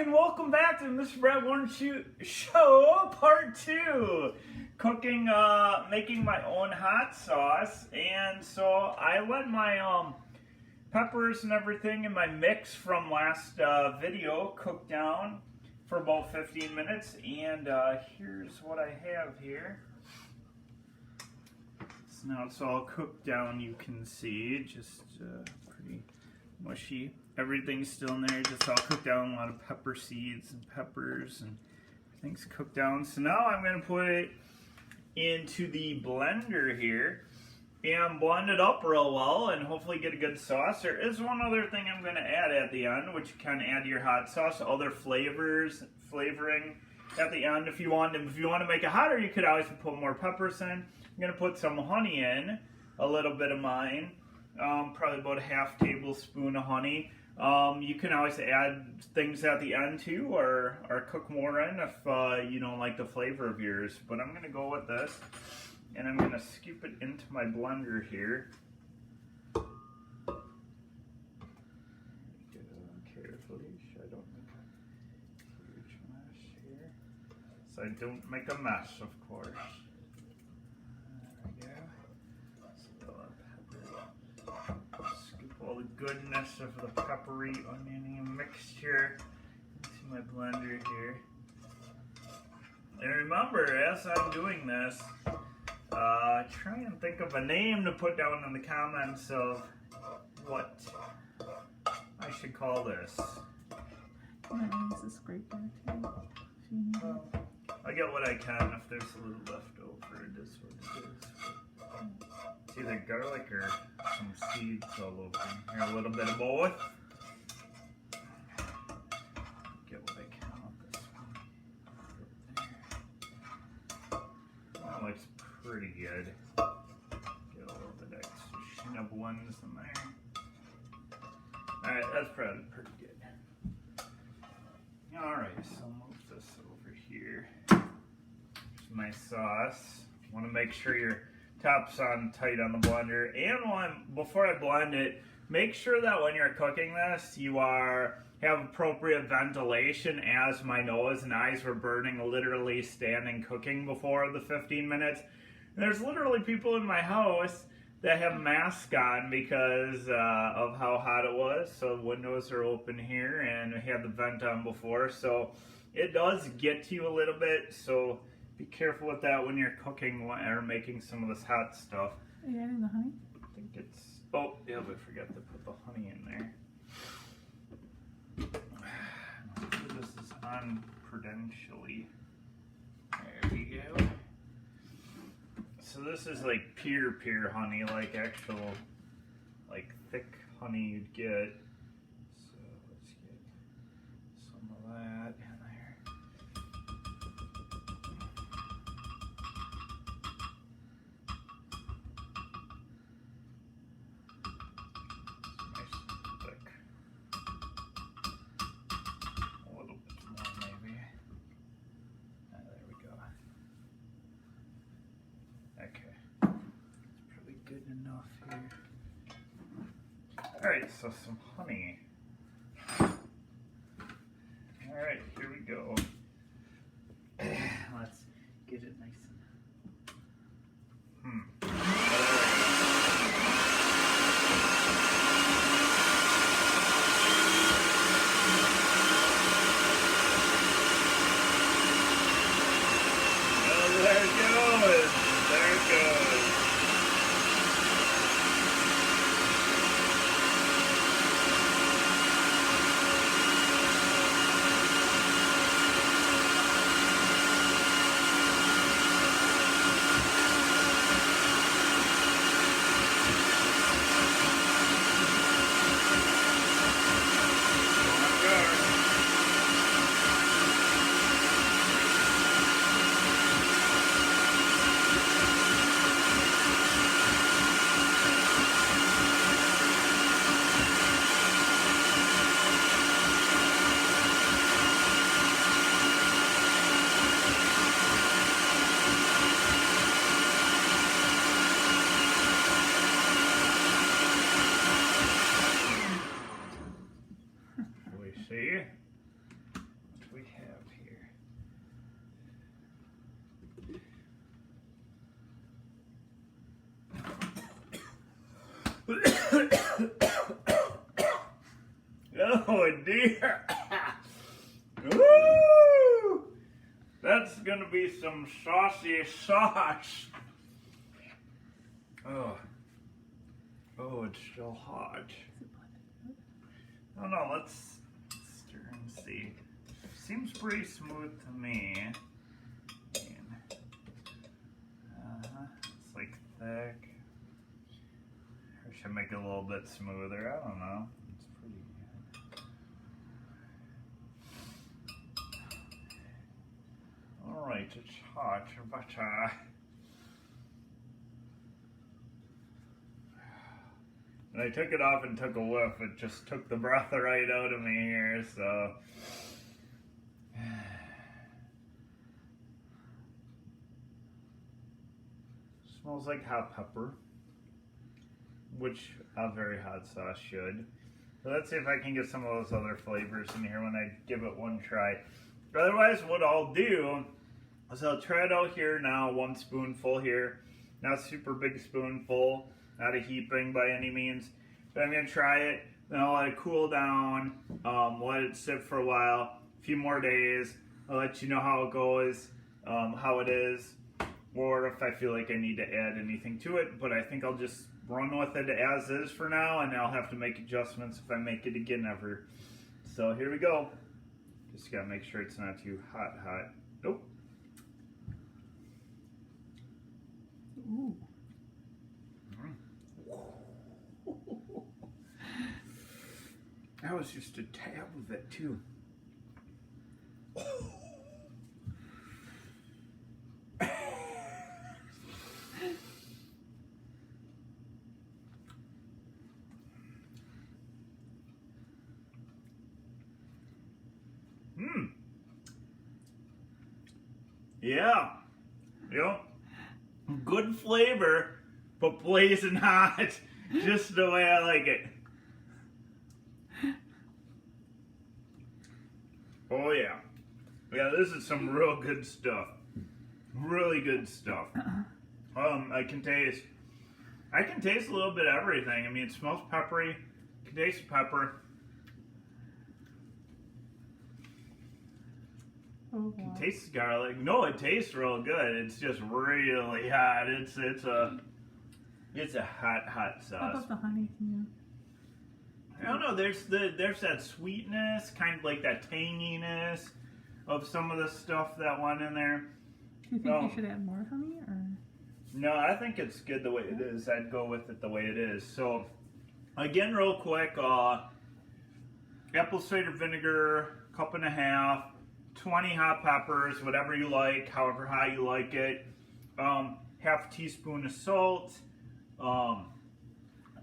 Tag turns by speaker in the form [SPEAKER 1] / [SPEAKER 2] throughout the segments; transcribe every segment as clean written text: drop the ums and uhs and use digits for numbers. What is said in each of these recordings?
[SPEAKER 1] and welcome back to Mr. Brad Worden Show Part 2. Cooking, making my own hot sauce. And so I let my peppers and everything in my mix from last video cook down for about 15 minutes. And here's what I have here. So now it's all cooked down, you can see, just pretty mushy. Everything's still in there, just all cooked down, a lot of pepper seeds and peppers, and everything's cooked down. So now I'm going to put it into the blender here and blend it up real well and hopefully get a good sauce. There is one other thing I'm going to add at the end, which you can add to your hot sauce, other flavoring at the end. If you want to make it hotter, you could always put more peppers in. I'm going to put some honey in, a little bit of mine, probably about a half tablespoon of honey. You can always add things at the end too, or cook more in if you don't like the flavor of yours. But I'm going to go with this, and I'm going to scoop it into my blender here. Get it carefully so I don't make a huge mess here. So I don't make a mess, of course. All the goodness of the peppery oniony mixture into my blender here. And remember, as I'm doing this, try and think of a name to put down in the comments of what I should call this. I get what I can. If there's a little left over, it is what it is. It's either garlic or some seeds all over here. A little bit of both. Get what I can with this one. That looks pretty good. Get a little bit extra schnubbins in there. Alright, that's probably pretty good. Alright, so I'll move this over here. Here's my sauce. Want to make sure your top's on tight on the blender, and before I blend it, make sure that when you're cooking this, you have appropriate ventilation, as my nose and eyes were burning literally standing cooking before the 15 minutes. And there's literally people in my house that have masks on because of how hot it was. So the windows are open here, and we had the vent on before, so it does get to you a little bit. So be careful with that when you're cooking or making some of this hot stuff.
[SPEAKER 2] Are you adding the honey?
[SPEAKER 1] I think it's... Oh, yeah, we forgot to put the honey in there. Hopefully this is on prudentially. There we go. So this is like pure honey, like actual, like thick honey you'd get. So let's get some of that in there. Alright, so some honey. Alright, here we go. Let's get it nice and... Oh, there it goes! There it goes! dear. Woo! That's gonna be some saucy sauce. Oh. Oh, it's still hot. Oh no, let's stir and see. Seems pretty smooth to me. It's like thick. Or should I make it a little bit smoother? I don't know. It's pretty good. Alright, it's hot, but when I took it off and took a whiff, it just took the breath right out of me here, so. Smells like hot pepper, which a very hot sauce should. So let's see if I can get some of those other flavors in here when I give it one try. Otherwise, what I'll do is I'll try it out here now, 1 spoonful here. Not a super big spoonful. Not a heaping by any means, but I'm going to try it, then I'll let it cool down, let it sit for a while, a few more days, I'll let you know how it goes, how it is, or if I feel like I need to add anything to it, but I think I'll just run with it as is for now, and I'll have to make adjustments if I make it again ever. So here we go. Just got to make sure it's not too hot. Nope.
[SPEAKER 2] Ooh.
[SPEAKER 1] That was just a tab of it too. Yeah. Yep. Good flavor, but blazing hot. Just the way I like it. Oh yeah. Yeah, this is some real good stuff. Really good stuff. I can taste a little bit of everything. I mean, it smells peppery. I can taste pepper.
[SPEAKER 2] Oh,
[SPEAKER 1] I can taste garlic. No, it tastes real good. It's just really hot. It's a hot sauce.
[SPEAKER 2] How about the honey?
[SPEAKER 1] I don't know. There's that sweetness, kind of like that tanginess of some of the stuff that went in there.
[SPEAKER 2] Do you think you should add more honey, or?
[SPEAKER 1] No, I think it's good the way it is. I'd go with it the way it is. So, again, real quick, apple cider vinegar, 1.5 cups, 20 hot peppers, whatever you like, however hot you like it. Half teaspoon of salt.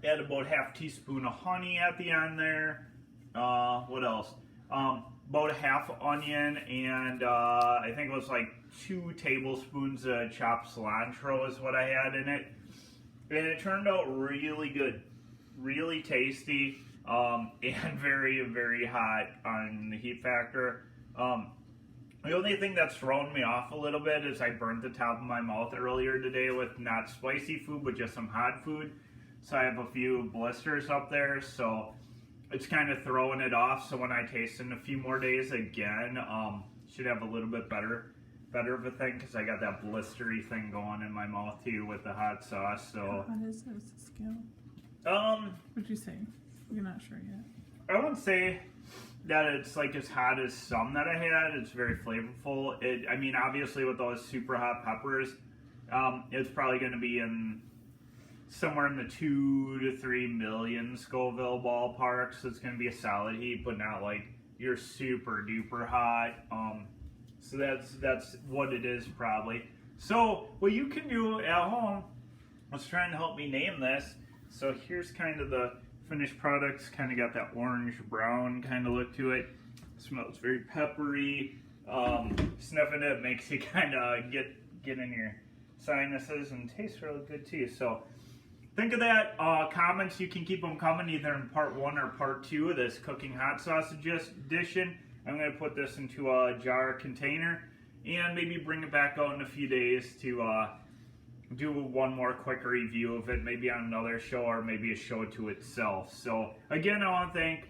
[SPEAKER 1] Add about half teaspoon of honey at the end there. What else? About a half onion, and I think it was like 2 tablespoons of chopped cilantro is what I had in it. And it turned out really good. Really tasty, and very, very hot on the heat factor. The only thing that's thrown me off a little bit is I burnt the top of my mouth earlier today with not spicy food, but just some hot food. So I have a few blisters up there, so it's kind of throwing it off. So when I taste in a few more days again, should have a little bit better of a thing, because I got that blistery thing going in my mouth too with the hot sauce. So
[SPEAKER 2] how hot is this scale? What'd you say? You're not sure yet.
[SPEAKER 1] I wouldn't say that it's like as hot as some that I had. It's very flavorful. I mean, obviously with those super hot peppers, it's probably going to be in somewhere in the 2 to 3 million Scoville ballpark. So it's going to be a solid heat, but not like you're super duper hot. So that's what it is probably. So what you can do at home, I was trying to help me name this. So here's kind of the finished products. Kind of got that orange brown kind of look to it. Smells very peppery. Sniffing it makes you kind of get in your sinuses, and tastes really good too. So think of that. Comments, you can keep them coming either in part 1 or part 2 of this cooking hot sausage edition. I'm going to put this into a jar container and maybe bring it back out in a few days to do one more quick review of it, maybe on another show or maybe a show to itself. So again, I want to thank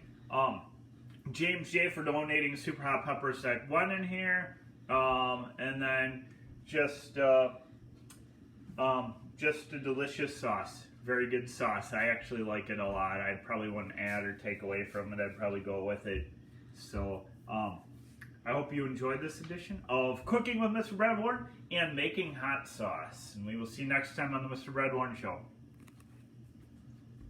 [SPEAKER 1] James J for donating super hot pepper stack 1 in here. And then just a delicious sauce. Very good sauce. I actually like it a lot. I probably wouldn't add or take away from it. I'd probably go with it. So, I hope you enjoyed this edition of Cooking with Mr. Brad Worden and making hot sauce. And we will see you next time on the Mr. Brad Worden Show.